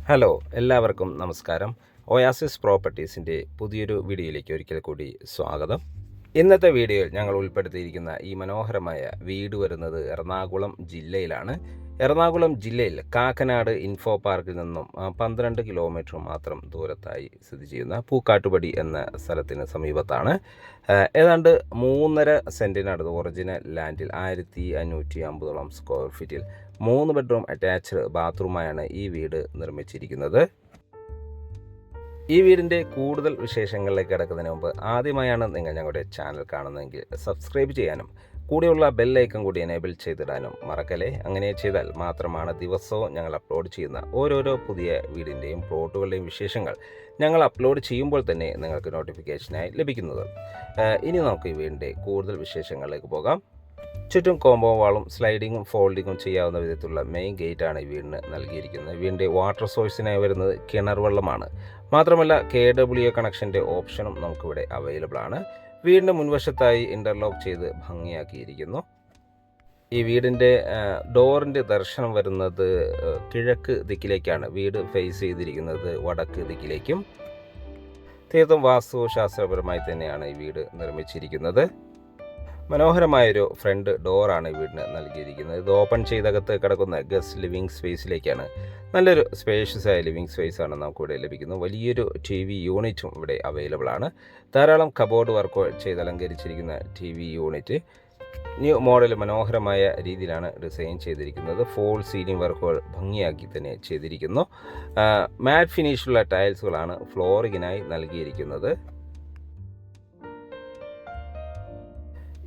Hello, എല്ലാവർക്കും നമസ്കാരം. Oasis പ്രോപ്പർട്ടീസിൻ്റെ പുതിയൊരു വീഡിയോയിലേക്ക് ഒരിക്കൽ കൂടി സ്വാഗതം. ഇന്നത്തെ വീഡിയോയിൽ ഞങ്ങൾ ഉൾപ്പെടുത്തിയിരിക്കുന്ന ഈ മനോഹരമായ വീട് വരുന്നത് എറണാകുളം ജില്ലയിലാണ്. എറണാകുളം ജില്ലയിൽ കാക്കനാട് ഇൻഫോ പാർക്കിൽ നിന്നും 12 കിലോമീറ്റർ മാത്രം ദൂരത്തായി സ്ഥിതി ചെയ്യുന്ന പൂക്കാട്ടുപടി എന്ന സ്ഥലത്തിന് സമീപത്താണ്. ഏതാണ്ട് 3.5 സെൻറ്റിനടുത്ത് ഒറിജിനൽ ലാൻഡിൽ 1550 സ്ക്വയർ ഫീറ്റിൽ 3 ബെഡ്റൂം അറ്റാച്ച്ഡ് ബാത്റൂമായാണ് ഈ വീട് നിർമ്മിച്ചിരിക്കുന്നത്. ഈ വീടിൻ്റെ കൂടുതൽ വിശേഷങ്ങളിലേക്ക് കിടക്കുന്നതിന് മുമ്പ് ആദ്യമായാണ് നിങ്ങൾ ഞങ്ങളുടെ ചാനൽ കാണുന്നതെങ്കിൽ സബ്സ്ക്രൈബ് ചെയ്യാനും കൂടെയുള്ള ബെല്ലൈക്കൺ കൂടി എനേബിൾ ചെയ്തിടാനും മറക്കല്ലേ. അങ്ങനെ ചെയ്താൽ മാത്രമാണ് ദിവസവും ഞങ്ങൾ അപ്ലോഡ് ചെയ്യുന്ന ഓരോരോ പുതിയ വീടിൻ്റെയും പ്ലോട്ടുകളുടെയും വിശേഷങ്ങൾ ഞങ്ങൾ അപ്ലോഡ് ചെയ്യുമ്പോൾ തന്നെ നിങ്ങൾക്ക് നോട്ടിഫിക്കേഷനായി ലഭിക്കുന്നത്. ഇനി നമുക്ക് ഈ വീടിൻ്റെ കൂടുതൽ വിശേഷങ്ങളിലേക്ക് പോകാം. ചുറ്റും കോമ്പൗണ്ട് വാളും സ്ലൈഡിങ്ങും ഫോൾഡിങ്ങും ചെയ്യാവുന്ന വിധത്തിലുള്ള മെയിൻ ഗേറ്റാണ് ഈ വീടിന് നൽകിയിരിക്കുന്നത്. വീടിൻ്റെ വാട്ടർ സോഴ്സിനായി വരുന്നത് കിണർ വെള്ളമാണ്. മാത്രമല്ല KWA കണക്ഷൻ്റെ ഓപ്ഷനും നമുക്കിവിടെ അവൈലബിൾ ആണ്. വീടിൻ്റെ മുൻവശത്തായി ഇൻ്റർലോക്ക് ചെയ്ത് ഭംഗിയാക്കിയിരിക്കുന്നു. ഈ വീടിൻ്റെ ഡോറിൻ്റെ ദർശനം വരുന്നത് കിഴക്ക് ദിക്കിലേക്കാണ്. വീട് ഫേസ് ചെയ്തിരിക്കുന്നത് വടക്ക് ദിക്കിലേക്കും. തീർത്തും വാസ്തുശാസ്ത്രപരമായി തന്നെയാണ് ഈ വീട് നിർമ്മിച്ചിരിക്കുന്നത്. മനോഹരമായൊരു ഫ്രണ്ട് ഡോറാണ് ഈ വീടിന് നൽകിയിരിക്കുന്നത്. ഇത് ഓപ്പൺ ചെയ്തകത്ത് കിടക്കുന്ന ഗസ്റ്റ് ലിവിങ് സ്പേസിലേക്കാണ്. നല്ലൊരു സ്പേഷ്യസ് ആയ ലിവിങ് സ്പേസാണ് നമുക്കിവിടെ ലഭിക്കുന്നത്. വലിയൊരു TV യൂണിറ്റും ഇവിടെ അവൈലബിൾ ആണ്. ധാരാളം കബോർഡ് വർക്ക് ചെയ്ത് അലങ്കരിച്ചിരിക്കുന്ന TV യൂണിറ്റ് ന്യൂ മോഡൽ മനോഹരമായ രീതിയിലാണ് ഡിസൈൻ ചെയ്തിരിക്കുന്നത്. ഫോൾ സീലിംഗ് വർക്കുകൾ ഭംഗിയാക്കി തന്നെ ചെയ്തിരിക്കുന്നു. മാറ്റ് ഫിനിഷുള്ള ടൈൽസുകളാണ് ഫ്ലോറിങ്ങിനായി നൽകിയിരിക്കുന്നത്.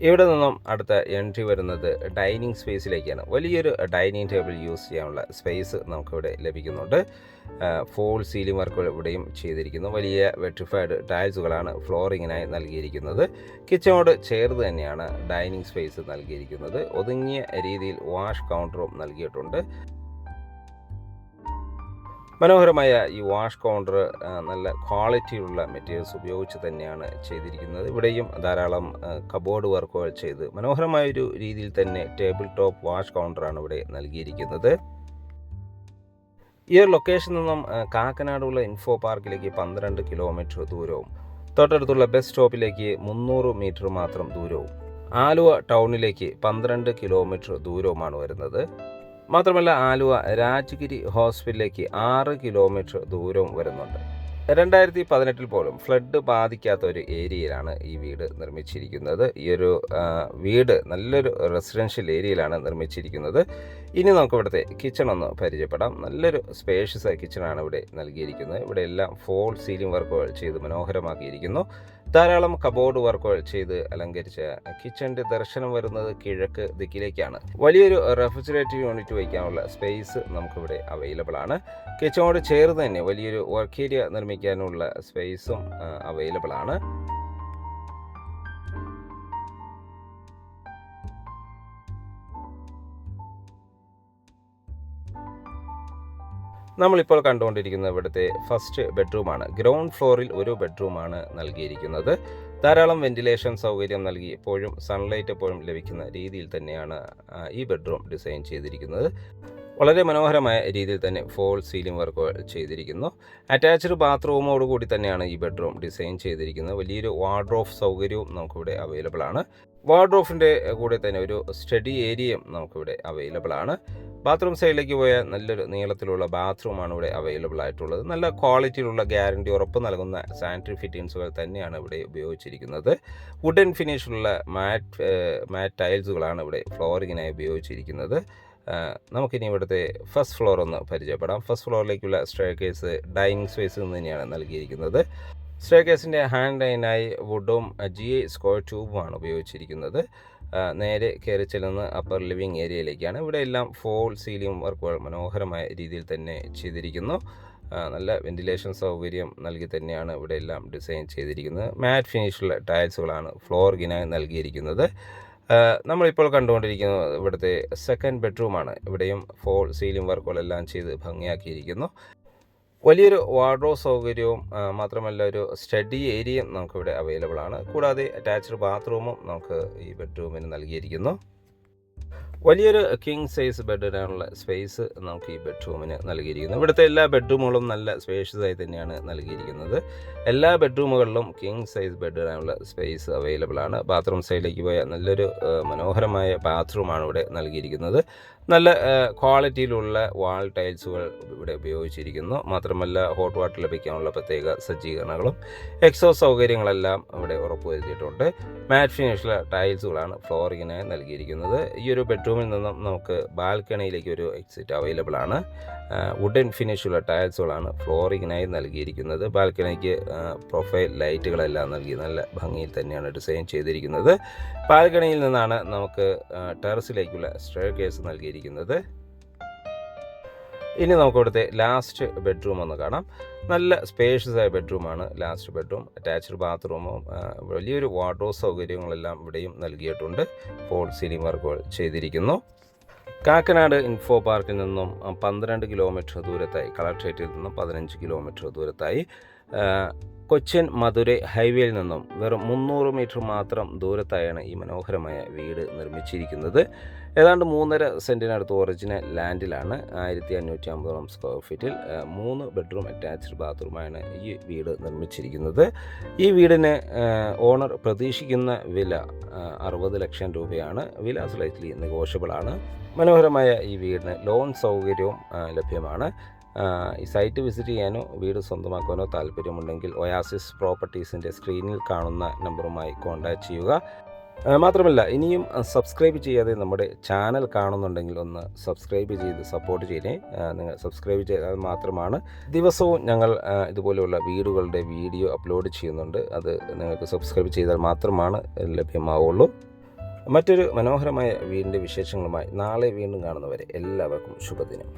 ഇവിടെ നിന്നും അടുത്ത എൻട്രി വരുന്നത് ഡൈനിങ് സ്പേസിലേക്കാണ്. വലിയൊരു ഡൈനിങ് ടേബിൾ യൂസ് ചെയ്യാനുള്ള സ്പേസ് നമുക്കിവിടെ ലഭിക്കുന്നുണ്ട്. ഫോൾ സീലിംഗ് വർക്കുകൾ ഇവിടെയും ചെയ്തിരിക്കുന്നു. വലിയ വെട്രിഫൈഡ് ടൈൽസുകളാണ് ഫ്ലോറിങ്ങിനായി നൽകിയിരിക്കുന്നത്. കിച്ചണോട് ചേർന്ന് തന്നെയാണ് ഡൈനിങ് സ്പേസ് നൽകിയിരിക്കുന്നത്. ഒതുങ്ങിയ രീതിയിൽ വാഷ് കൗണ്ടറും നൽകിയിട്ടുണ്ട്. മനോഹരമായ ഈ വാഷ് കൗണ്ടർ നല്ല ക്വാളിറ്റിയുള്ള മെറ്റീരിയൽസ് ഉപയോഗിച്ച് തന്നെയാണ് ചെയ്തിരിക്കുന്നത്. ഇവിടെയും ധാരാളം കബോർഡ് വർക്കുകൾ ചെയ്ത് മനോഹരമായൊരു രീതിയിൽ തന്നെ ടേബിൾ ടോപ്പ് വാഷ് കൗണ്ടറാണ് ഇവിടെ നൽകിയിരിക്കുന്നത്. ഈ ഒരു ലൊക്കേഷനിൽ നിന്നും കാക്കനാടുള്ള ഇൻഫോ പാർക്കിലേക്ക് 12 കിലോമീറ്റർ ദൂരവും തൊട്ടടുത്തുള്ള ബസ് സ്റ്റോപ്പിലേക്ക് 300 മീറ്റർ മാത്രം ദൂരവും ആലുവ ടൗണിലേക്ക് 12 കിലോമീറ്റർ ദൂരവുമാണ് വരുന്നത്. മാത്രമല്ല ആലുവ രാജഗിരി ഹോസ്പിറ്റലിലേക്ക് 6 കിലോമീറ്റർ ദൂരവും വരുന്നുണ്ട്. 2018 പോലും ഫ്ലഡ് ബാധിക്കാത്ത ഒരു ഏരിയയിലാണ് ഈ വീട് നിർമ്മിച്ചിരിക്കുന്നത്. ഈ ഒരു വീട് നല്ലൊരു റെസിഡൻഷ്യൽ ഏരിയയിലാണ് നിർമ്മിച്ചിരിക്കുന്നത്. ഇനി നമുക്ക് ഇവിടുത്തെ കിച്ചൺ ഒന്ന് പരിചയപ്പെടാം. നല്ലൊരു സ്പേഷ്യസ് ആയ കിച്ചണാണ് ഇവിടെ നൽകിയിരിക്കുന്നത്. ഇവിടെ എല്ലാം ഫോൾ സീലിംഗ് വർക്കുകൾ ചെയ്ത് മനോഹരമാക്കിയിരിക്കുന്നു. ധാരാളം കബോർഡ് വർക്കുകൾ ചെയ്ത് അലങ്കരിച്ച കിച്ചൻ്റെ ദർശനം വരുന്നത് കിഴക്ക് ദിക്കിലേക്കാണ്. വലിയൊരു റെഫ്രിജറേറ്റർ യൂണിറ്റ് വയ്ക്കാനുള്ള സ്പേസ് നമുക്കിവിടെ അവൈലബിൾ ആണ്. കിച്ചണോട് ചേർന്ന് തന്നെ വലിയൊരു വർക്ക് ഏരിയ നിർമ്മിക്കാനുള്ള സ്പേസും അവൈലബിൾ ആണ്. നമ്മളിപ്പോൾ കണ്ടുകൊണ്ടിരിക്കുന്നത് ഇവിടുത്തെ ഫസ്റ്റ് ബെഡ്റൂമാണ്. ഗ്രൗണ്ട് ഫ്ലോറിൽ ഒരു ബെഡ്റൂമാണ് നൽകിയിരിക്കുന്നത്. ധാരാളം വെന്റിലേഷൻ സൗകര്യം നൽകി എപ്പോഴും സൺലൈറ്റ് എപ്പോഴും ലഭിക്കുന്ന രീതിയിൽ തന്നെയാണ് ഈ ബെഡ്റൂം ഡിസൈൻ ചെയ്തിരിക്കുന്നത്. വളരെ മനോഹരമായ രീതിയിൽ തന്നെ ഫോൾ സീലിംഗ് വർക്കുകൾ ചെയ്തിരിക്കുന്നു. അറ്റാച്ച്ഡ് ബാത്റൂമോട് കൂടി തന്നെയാണ് ഈ ബെഡ്റൂം ഡിസൈൻ ചെയ്തിരിക്കുന്നത്. വലിയൊരു വാർഡ്രോഫ് സൗകര്യവും നമുക്കിവിടെ അവൈലബിൾ ആണ്. വാർഡ്രോഫിൻ്റെ കൂടെ തന്നെ ഒരു സ്റ്റഡി ഏരിയയും നമുക്കിവിടെ അവൈലബിൾ ആണ്. ബാത്റൂം സൈഡിലേക്ക് പോയാൽ നല്ലൊരു നീളത്തിലുള്ള ബാത്റൂമാണ് ഇവിടെ അവൈലബിൾ ആയിട്ടുള്ളത്. നല്ല ക്വാളിറ്റിയിലുള്ള ഗ്യാരണ്ടി ഉറപ്പ് നൽകുന്ന സാനിറ്ററി ഫിറ്റിങ്സുകൾ തന്നെയാണ് ഇവിടെ ഉപയോഗിച്ചിരിക്കുന്നത്. വുഡൻ ഫിനിഷുള്ള മാറ്റ് ടൈൽസുകളാണ് ഇവിടെ ഫ്ലോറിങ്ങിനായി ഉപയോഗിച്ചിരിക്കുന്നത്. നമുക്കിനി ഇവിടുത്തെ ഫസ്റ്റ് ഫ്ലോർ ഒന്ന് പരിചയപ്പെടാം. ഫസ്റ്റ് ഫ്ലോറിലേക്കുള്ള സ്റ്റെയർകേസ് ഡൈനിങ് സ്പേസിൽ നിന്ന് തന്നെയാണ് നൽകിയിരിക്കുന്നത്. സ്റ്റെയർകേസിൻ്റെ ഹാൻഡ് ലൈനായി വുഡും GI സ്ക്വയർ ട്യൂബുമാണ് ഉപയോഗിച്ചിരിക്കുന്നത്. നേരെ കയറി ചെല്ലുന്ന അപ്പർ ലിവിങ് ഏരിയയിലേക്കാണ്. ഇവിടെ എല്ലാം ഫോൾ സീലിംഗ് വർക്കുകൾ മനോഹരമായ രീതിയിൽ തന്നെ ചെയ്തിരിക്കുന്നു. നല്ല വെന്റിലേഷൻ സൗകര്യം നൽകി തന്നെയാണ് ഇവിടെ എല്ലാം ഡിസൈൻ ചെയ്തിരിക്കുന്നത്. മാറ്റ് ഫിനിഷുള്ള ടൈൽസുകളാണ് ഫ്ലോറിങ്ങിനായി നൽകിയിരിക്കുന്നത്. നമ്മളിപ്പോൾ കണ്ടുകൊണ്ടിരിക്കുന്നത് ഇവിടുത്തെ സെക്കൻഡ് ബെഡ്റൂമാണ്. ഇവിടെയും ഫോൾ സീലിംഗ് വർക്കുകളെല്ലാം ചെയ്ത് ഭംഗിയാക്കിയിരിക്കുന്നു. വലിയൊരു വാർഡ്രോബ് സൗകര്യവും മാത്രമല്ല ഒരു സ്റ്റഡി ഏരിയയും നമുക്കിവിടെ അവൈലബിൾ ആണ്. കൂടാതെ അറ്റാച്ച്ഡ് ബാത്റൂമും നമുക്ക് ഈ ബെഡ്റൂമിന് നൽകിയിരിക്കുന്നു. വലിയൊരു കിങ് സൈസ് ബെഡ് ഇടാനുള്ള സ്പേസ് നമുക്ക് ഈ ബെഡ്റൂമിന് നൽകിയിരിക്കുന്നു. ഇവിടുത്തെ എല്ലാ ബെഡ്റൂമുകളും നല്ല സ്പേഷ്യസ് ആയി തന്നെയാണ് നൽകിയിരിക്കുന്നത്. എല്ലാ ബെഡ്റൂമുകളിലും കിങ് സൈസ് ബെഡ് ഇടാനുള്ള സ്പേസ് അവൈലബിൾ ആണ്. ബാത്റൂം സൈഡിലേക്ക് പോയ നല്ലൊരു മനോഹരമായ ബാത്റൂമാണ് ഇവിടെ നൽകിയിരിക്കുന്നത്. നല്ല ക്വാളിറ്റിയിലുള്ള വാൾ ടൈൽസുകൾ ഇവിടെ ഉപയോഗിച്ചിരിക്കുന്നു. മാത്രമല്ല ഹോട്ട് വാട്ടർ ലഭിക്കാനുള്ള പ്രത്യേക സജ്ജീകരണങ്ങളും എക്സോസ് സൗകര്യങ്ങളെല്ലാം ഇവിടെ ഉറപ്പുവരുത്തിയിട്ടുണ്ട്. മാറ്റ് ഫിനിഷിലെ ടൈൽസുകളാണ് ഫ്ലോറിങ്ങിനായി നൽകിയിരിക്കുന്നത്. ഈ ഒരു ബെഡ്റൂമിൽ നിന്നും നമുക്ക് ബാൽക്കണിയിലേക്ക് ഒരു എക്സിറ്റ് അവൈലബിൾ ആണ്. വുഡൻ ഫിനിഷുള്ള ടൈൽസുകളാണ് ഫ്ലോറിങ്ങിനായി നൽകിയിരിക്കുന്നത്. ബാൽക്കണിക്ക് പ്രൊഫൈൽ ലൈറ്റുകളെല്ലാം നൽകി നല്ല ഭംഗിയിൽ തന്നെയാണ് ഡിസൈൻ ചെയ്തിരിക്കുന്നത്. ബാൽക്കണിയിൽ നിന്നാണ് നമുക്ക് ടെറസിലേക്കുള്ള സ്റ്റെയർകേസ് നൽകിയിരിക്കുന്നത്. ഇനി നമുക്ക് ഇവിടുത്തെ ലാസ്റ്റ് ബെഡ്റൂം ഒന്ന് കാണാം. നല്ല സ്പേഷ്യസ് ആയ ബെഡ്റൂമാണ് ലാസ്റ്റ് ബെഡ്റൂം. അറ്റാച്ച്ഡ് ബാത്റൂമും വലിയൊരു വാർഡ്രോബ് സൗകര്യങ്ങളെല്ലാം ഇവിടെയും നൽകിയിട്ടുണ്ട്. ഫോൾ സീലിംഗ് വർക്കുകൾ ചെയ്തിരിക്കുന്നു. കാക്കനാട് ഇൻഫോ പാർക്കിൽ നിന്നും 12 കിലോമീറ്റർ ദൂരത്തായി, കളക്ട്രേറ്റിൽ നിന്നും 15 കിലോമീറ്റർ ദൂരത്തായി, കൊച്ചിൻ മധുരൈ ഹൈവേയിൽ നിന്നും വെറും 300 മീറ്റർ മാത്രം ദൂരത്തായാണ് ഈ മനോഹരമായ വീട് നിർമ്മിച്ചിരിക്കുന്നത്. ഏതാണ്ട് 3.5 സെൻറ്റിനടുത്ത് ഒറിജിനൽ ലാൻഡിലാണ് 1550 സ്ക്വയർ ഫീറ്റിൽ 3 ബെഡ്റൂം അറ്റാച്ച്ഡ് ബാത്റൂമാണ് ഈ വീട് നിർമ്മിച്ചിരിക്കുന്നത്. ഈ വീടിന് ഓണർ പ്രതീക്ഷിക്കുന്ന വില 60 ലക്ഷം രൂപയാണ്. വില സ്ലൈറ്റ്ലി നെഗോഷ്യബിൾ ആണ്. മനോഹരമായ ഈ വീടിന് ലോൺ സൗകര്യവും ലഭ്യമാണ്. ഈ സൈറ്റ് വിസിറ്റ് ചെയ്യാനോ വീട് സ്വന്തമാക്കാനോ താല്പര്യമുണ്ടെങ്കിൽ ഒയാസിസ് പ്രോപ്പർട്ടീസിൻ്റെ സ്ക്രീനിൽ കാണുന്ന നമ്പറുമായി കോൺടാക്റ്റ് ചെയ്യുക. മാത്രമല്ല ഇനിയും സബ്സ്ക്രൈബ് ചെയ്യാതെ നമ്മുടെ ചാനൽ കാണുന്നുണ്ടെങ്കിൽ ഒന്ന് സബ്സ്ക്രൈബ് ചെയ്ത് സപ്പോർട്ട് ചെയ്യണേ. നിങ്ങൾ സബ്സ്ക്രൈബ് ചെയ്താൽ മാത്രമാണ് ദിവസവും ഞങ്ങൾ ഇതുപോലെയുള്ള വീടുകളുടെ വീഡിയോ അപ്ലോഡ് ചെയ്യുന്നുണ്ട്. അത് നിങ്ങൾക്ക് സബ്സ്ക്രൈബ് ചെയ്താൽ മാത്രമാണ് ലഭ്യമാവുള്ളൂ. മറ്റൊരു മനോഹരമായ വീടിൻ്റെ വിശേഷങ്ങളുമായി നാളെ വീണ്ടും കാണുന്നവരെ എല്ലാവർക്കും ശുഭദിനം.